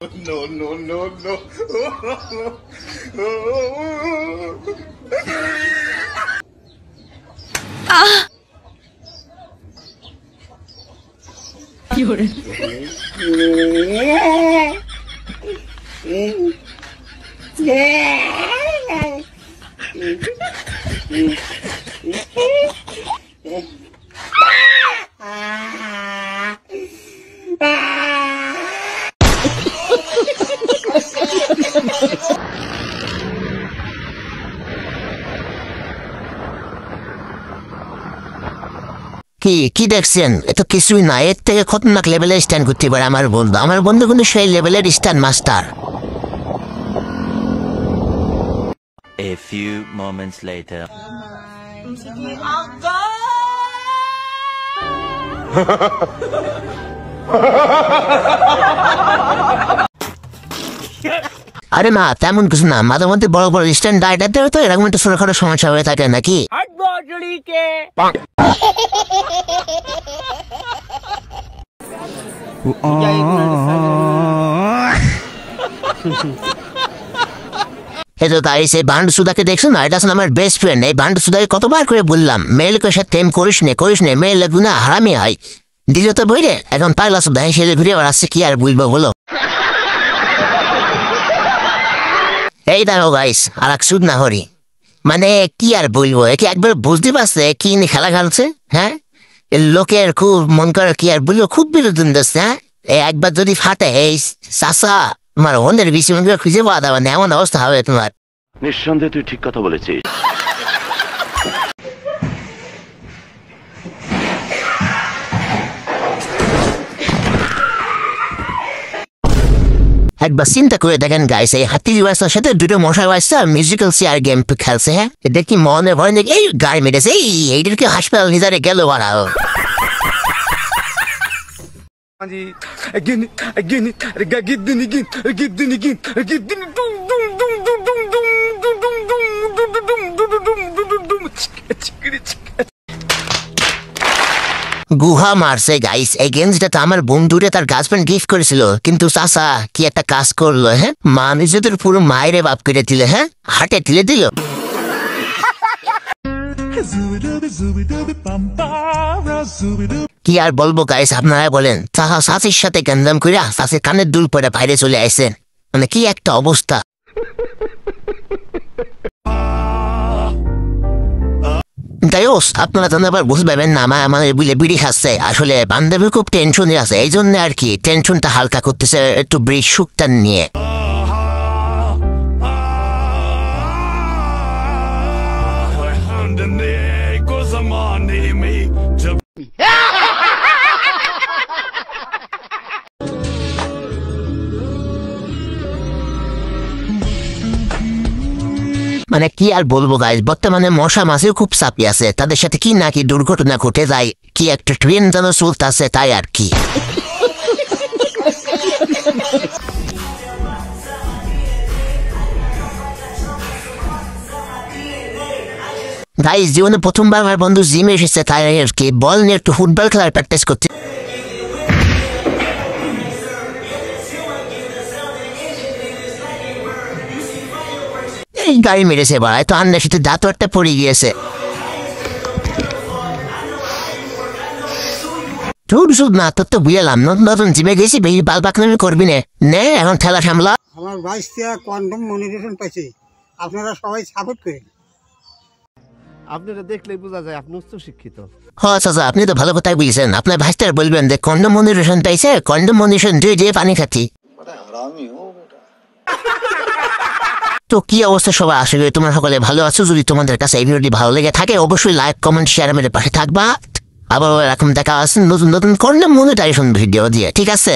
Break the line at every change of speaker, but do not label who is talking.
No, no, no, no.
Lloren.
কি দেখছেন? এত কিছুই না, এর থেকে খতরনাক লেভেলের স্ট্যান্ড করতে পারে আমার বন্ধু কিন্তু সেই লেভেলের stand master.
A few moments later.
আরে না, তেমন কিছু না, মাঝে মধ্যে বড় বড় স্ট্যান্ড ডাইটাতে তো এরকম একটা ছোটখাটো সমস্যা হয়ে থাকে নাকি? গাইস, এই বান্ডু সুদাকে দেখছো না? এটা আসলে আমার বেস্ট ফ্রেন্ড। এই বান্ডু সুদাকে কতবার করে বললাম মেয়ে লোকের সাথে প্রেম করিস নে, মেয়ে লোক না হারামি হয়। দিল তো বইরে, এখন পাগলা সুদা হিসেবে ঘুরে আবার আসছে, কি আর বলবো বলো। এই দেখো গাইস, আর এক সুদ না হরি, মানে কি আর বলবো, একে একবার বুঝতে পারছে কি নিয়ে খেলা খেলছে। হ্যাঁ, লোকের খুব মন করে, কি আর বলবো, খুব বিনোদন দিচ্ছে। হ্যাঁ, একবার যদি ফাটে, এই চাষা তোমার অন্যের বেশি মন করে খুঁজে পাওয়া যাবে না, এমন অবস্থা হবে তোমার।
নিঃসন্দেহে তুই ঠিক কথা বলেছিস।
একবার চিন্তা করে দেখেন গাইস, এই হাতি বাচ্চার সাথে দুটো মশা বাচ্চা মিউজিক্যাল চেয়ার গেম খেলছে। হ্যাঁ, এটা কি মনে ভয় নাকি? এই গায়ে মেরেছে, এইটাকে হাসপাতাল নিয়ে গেল বাড়াও। গুহা মারছে গাইস। এই গেঞ্জিটা তো আমার বন্ধুরে তার গার্লফ্রেন্ড গিফট করেছিল, কিন্তু চাচা কি একটা কাজ করলো। হ্যাঁ, মা নিজেদের পুরো মায়েরে বাপ করে দিলে। হ্যাঁ, হাটে তুলে দিল। কি আর বলবো গাইস, আপনারা বলেন। চাচা চাচির সাথে গেন্দাম করিয়া চাচির কানের দুল পরে বাইরে চলে আসছেন, মানে কি একটা অবস্থা। আপনারা তো আবার বুঝতে পারবেন না, আমার বুঝলে বিড়ি খাচ্ছে। আসলে বান্ধবী খুব টেনশনে আছে, এই জন্য আর কি টেনশনটা হালকা করতেছে একটু বিড়ি শুকটান নিয়ে। মানে কি আর বলবো গাইস, বর্তমানে মশা মাছিও খুব চাপি আছে, তাদের সাথে কি নাকি দুর্ঘটনা ঘটে যায়, কি একটা ট্রেন যেন চলতেছে, তাই আর কি। গাইস, জীবনে প্রথমবার আমার বন্ধু জিমে এসেছে, তাই আর কি বল নিয়ে একটু ফুটবল খেলার প্র্যাকটিস করতে। গাড়ি মেরেছে বাড়ায় তো, আন্নার সাথে দাঁত একটা পড়ে গিয়েছে। না, তোর তো বুঝলাম নতুন জিমে গেছি, বেশি বাল পাকনামি করবি নে, এখন খেলা সামলা।
আমার 22টা কোয়ান্টাম মনিটেশন পাইছি, আপনারা সবাই সাপোর্ট করেন।
আপনারা দেখলেই বোঝা যায় আপনি উচ্চ শিক্ষিত।
হ্যাঁ চাচা, আপনি তো ভালো কথাই বুঝছেন। আপনার ভাইস্টার বলবেন যে কন্ডম মনিটেশন পাইছে, কন্ডম মনিটেশন দিয়ে পানি খাচ্ছি। তো কি অবস্থা সবাই, আসলে তোমরা সকলে ভালো আছো? যদি তোমাদের কাছে এই ভিডিওটি ভালো লেগে থাকে অবশ্যই লাইক কমেন্ট শেয়ার আমাদের পাশে থাকবা। আবার এরকম দেখা আছে নতুন কন্ডম মনিটাইজেশন ভিডিও দিয়ে, ঠিক আছে?